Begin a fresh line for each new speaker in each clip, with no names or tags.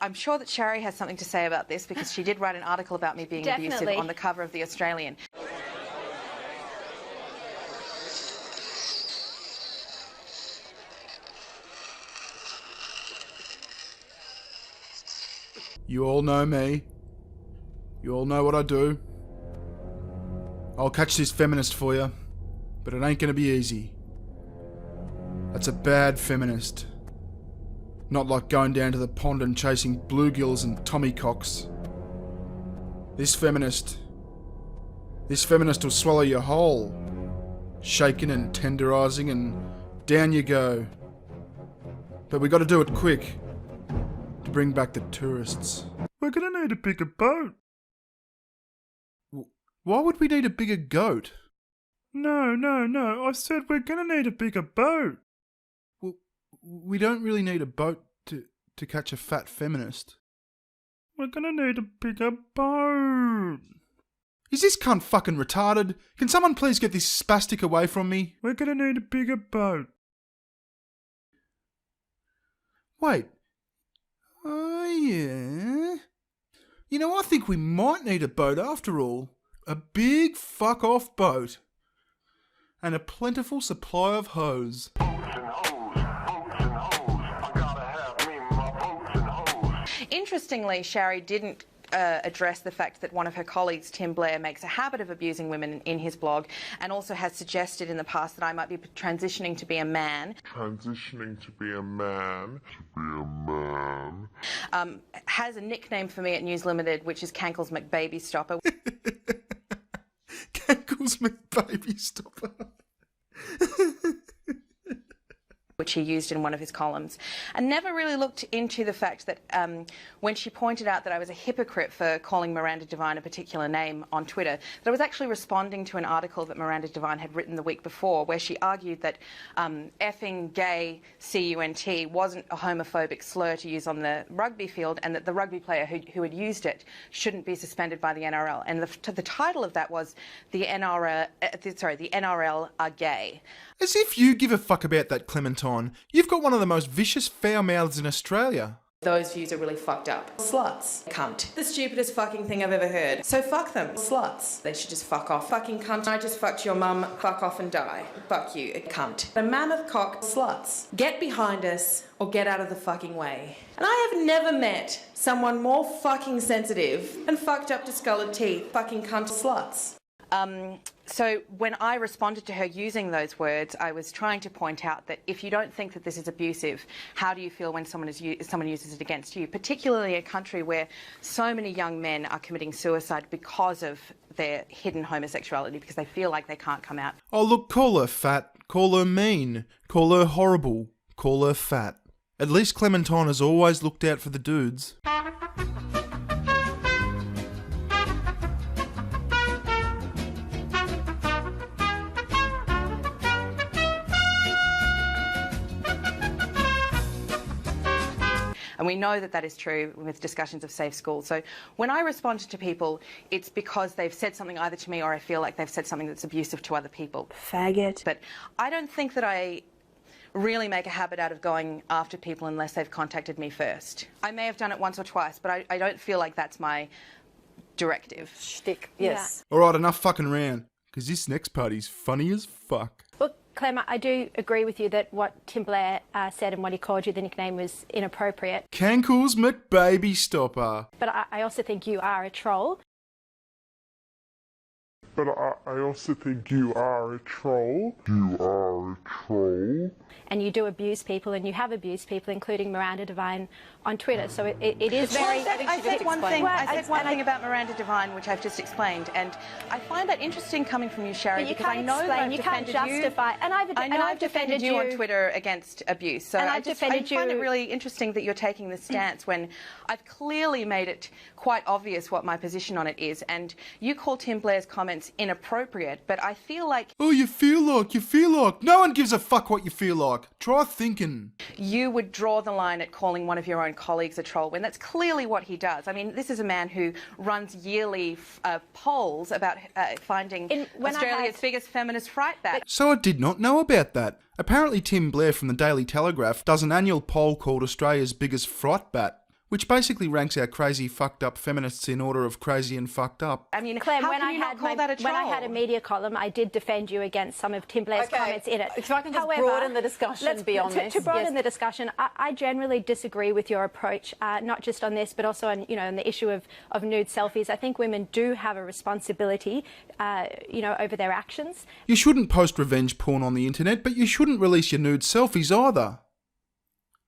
I'm sure that Sherry has something to say about this because she did write an article about me being abusive on the cover of The Australian.
You all know me. You all know what I do. I'll catch this feminist for you, but it ain't gonna be easy. That's a bad feminist. Not like going down to the pond and chasing bluegills and tommycocks. This feminist will swallow you whole. Shaking and tenderising and down you go. But we gotta do it quick. To bring back the tourists. We're gonna need a bigger boat. Why would we need a bigger goat? No, I said we're gonna need a bigger boat. Well, we don't really need a boat to catch a fat feminist. We're gonna need a bigger boat. Is this cunt fucking retarded? Can someone please get this spastic away from me? We're gonna need a bigger boat. Wait. Oh, yeah. You know, I think we might need a boat after all. A big fuck-off boat. And a plentiful supply of hose.
Interestingly, Sherry didn't address the fact that one of her colleagues, Tim Blair, makes a habit of abusing women in his blog and also has suggested in the past that I might be transitioning to be a man. Has a nickname for me at News Limited, which is Cankles McBaby-Stopper.
Cankles McBaby-Stopper.
Which he used in one of his columns, and never really looked into the fact that when she pointed out that I was a hypocrite for calling Miranda Devine a particular name on Twitter, that I was actually responding to an article that Miranda Devine had written the week before, where she argued that effing gay cunt wasn't a homophobic slur to use on the rugby field, and that the rugby player who had used it shouldn't be suspended by the NRL. And the title of that was the NRL are gay.
As if you give a fuck about that, Clementine. You've got one of the most vicious foul mouths in Australia.
Those views are really fucked up. Sluts. Cunt. The stupidest fucking thing I've ever heard. So fuck them. Sluts. They should just fuck off. Fucking cunt. I just fucked your mum. Fuck off and die. Fuck you, cunt. A mammoth cock. Sluts. Get behind us or get out of the fucking way. And I have never met someone more fucking sensitive and fucked up discoloured teeth. Fucking cunt. Sluts. So when I responded to her using those words, I was trying to point out that if you don't think that this is abusive, how do you feel when someone uses it against you? Particularly in a country where so many young men are committing suicide because of their hidden homosexuality, because they feel like they can't come out.
Oh look, call her fat, call her mean, call her horrible, call her fat. At least Clementine has always looked out for the dudes.
And we know that that is true with discussions of safe schools. So when I respond to people, it's because they've said something either to me or I feel like they've said something that's abusive to other people.
Faggot.
But I don't think that I really make a habit out of going after people unless they've contacted me first. I may have done it once or twice, but I don't feel like that's my directive.
Shtick, yes.
Yeah. Alright, enough fucking round, because this next party's funny as fuck.
Well, Clem, I do agree with you that what Tim Blair said and what he called you, the nickname, was inappropriate.
Cankles McBaby-Stopper.
But I also think you are a troll.
But I also think you are a troll. You are a troll.
And you do abuse people, and you have abused people, including Miranda Devine, on Twitter. So it is very...
I said one thing about Miranda Devine, which I've just explained, and I find that interesting coming from you, Sherry, because I know that I've defended you. I've defended you on Twitter against abuse. So I find it really interesting that you're taking this stance when I've clearly made it quite obvious what my position on it is, and you call Tim Blair's comments inappropriate, but I feel like...
Oh, you feel like. No one gives a fuck what you feel like. Try thinking.
You would draw the line at calling one of your own colleagues a troll when that's clearly what he does. I mean, this is a man who runs yearly polls about finding Australia's biggest feminist fright bat.
So I did not know about that. Apparently Tim Blair from the Daily Telegraph does an annual poll called Australia's biggest fright bat, which basically ranks our crazy fucked up feminists in order of crazy and fucked up.
I mean,
Clem,
how
when
can
I
you not
had
call that a troll?
when I had a media column, I did defend you against some of Tim Blair's comments in it.
If I can just broaden the discussion beyond this.
To broaden the discussion, I generally disagree with your approach, not just on this, but also on, on the issue of nude selfies. I think women do have a responsibility, over their actions.
You shouldn't post revenge porn on the internet, but you shouldn't release your nude selfies either,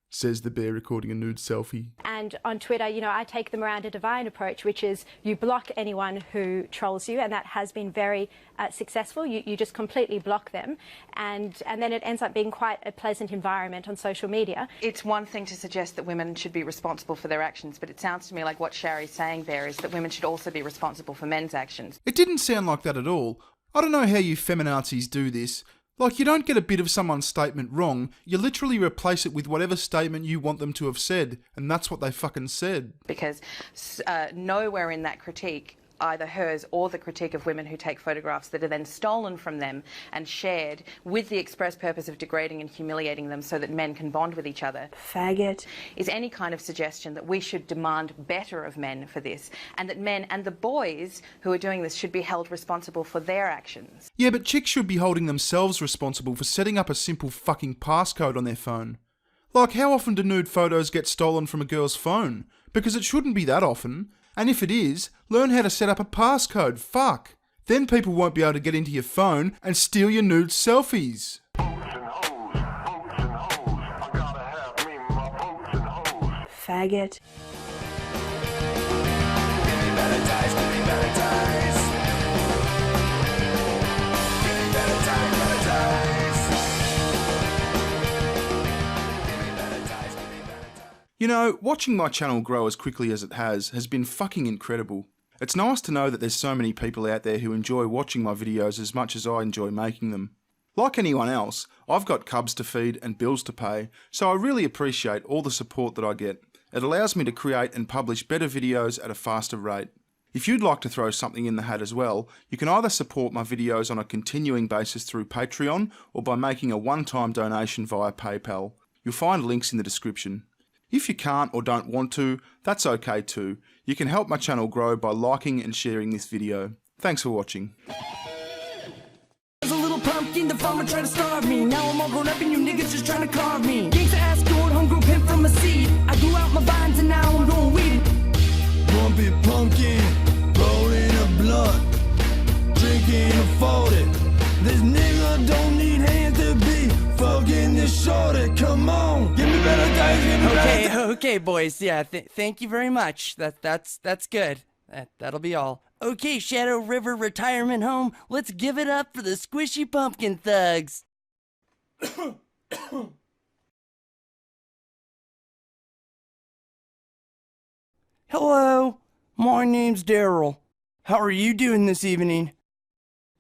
says the bear recording a nude selfie.
And on Twitter, I take the Miranda Devine approach, which is you block anyone who trolls you, and that has been very successful. You just completely block them, and then it ends up being quite a pleasant environment on social media.
It's one thing to suggest that women should be responsible for their actions, but it sounds to me like what Shari's saying there is that women should also be responsible for men's actions.
It didn't sound like that at all. I don't know how you feminazis do this. Like, you don't get a bit of someone's statement wrong, you literally replace it with whatever statement you want them to have said, and that's what they fucking said.
Because nowhere in that critique, either hers or the critique of women who take photographs that are then stolen from them and shared with the express purpose of degrading and humiliating them so that men can bond with each other,
Faggot.
is any kind of suggestion that we should demand better of men for this, and that men and the boys who are doing this should be held responsible for their actions.
Yeah, but chicks should be holding themselves responsible for setting up a simple fucking passcode on their phone. Like, how often do nude photos get stolen from a girl's phone? Because it shouldn't be that often. And if it is, learn how to set up a passcode, fuck. Then people won't be able to get into your phone and steal your nude selfies.
Faggot.
You know, watching my channel grow as quickly as it has been fucking incredible. It's nice to know that there's so many people out there who enjoy watching my videos as much as I enjoy making them. Like anyone else, I've got cubs to feed and bills to pay, so I really appreciate all the support that I get. It allows me to create and publish better videos at a faster rate. If you'd like to throw something in the hat as well, you can either support my videos on a continuing basis through Patreon or by making a one-time donation via PayPal. You'll find links in the description. If you can't or don't want to, that's okay too. You can help my channel grow by liking and sharing this video. Thanks for watching.
As a little pumpkin, the farmer tried to starve me. Now I'm all grown up and you niggas just trying to carve me. Gangsta ass gourd, homegrew pimp from a seed. I grew out my vines and now I'm growing weed.
Bumpy pumpkin, rolling a blunt, drinking a 40. This nigga don't need hands to be fucking this shorty. Come on, give me better days, give me better days.
Okay, boys. Yeah, thank you very much. That's good. That'll be all. Okay, Shadow River Retirement Home. Let's give it up for the Squishy Pumpkin Thugs. Hello, my name's Daryl. How are you doing this evening?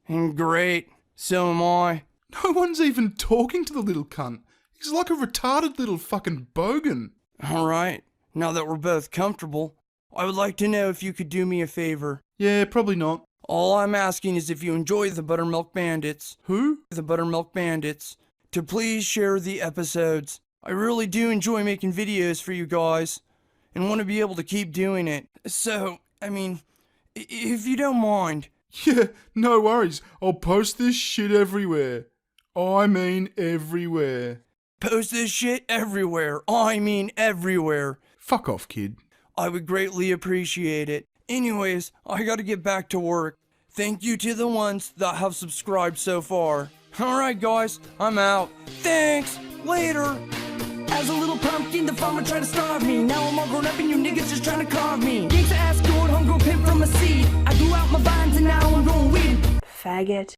Great. So am I.
No one's even talking to the little cunt. He's like a retarded little fucking bogan.
Alright, now that we're both comfortable, I would like to know if you could do me a favor.
Yeah, probably not.
All I'm asking is if you enjoy the Buttermilk Bandits.
Who?
The Buttermilk Bandits. To please share the episodes. I really do enjoy making videos for you guys, and want to be able to keep doing it. So, if you don't mind.
Yeah, no worries. I'll post this shit everywhere. I mean everywhere.
Post this shit everywhere. I mean everywhere.
Fuck off, kid.
I would greatly appreciate it. Anyways, I gotta get back to work. Thank you to the ones that have subscribed so far. Alright guys, I'm out. Thanks! Later!
As a little pumpkin, the farmer tried to starve me. Now I'm all grown up and you niggas just trying to carve me. Gangsta ass gourd, homegrew pimp from a seed. I grew out my vines and now I'm growing weed.
Faggot.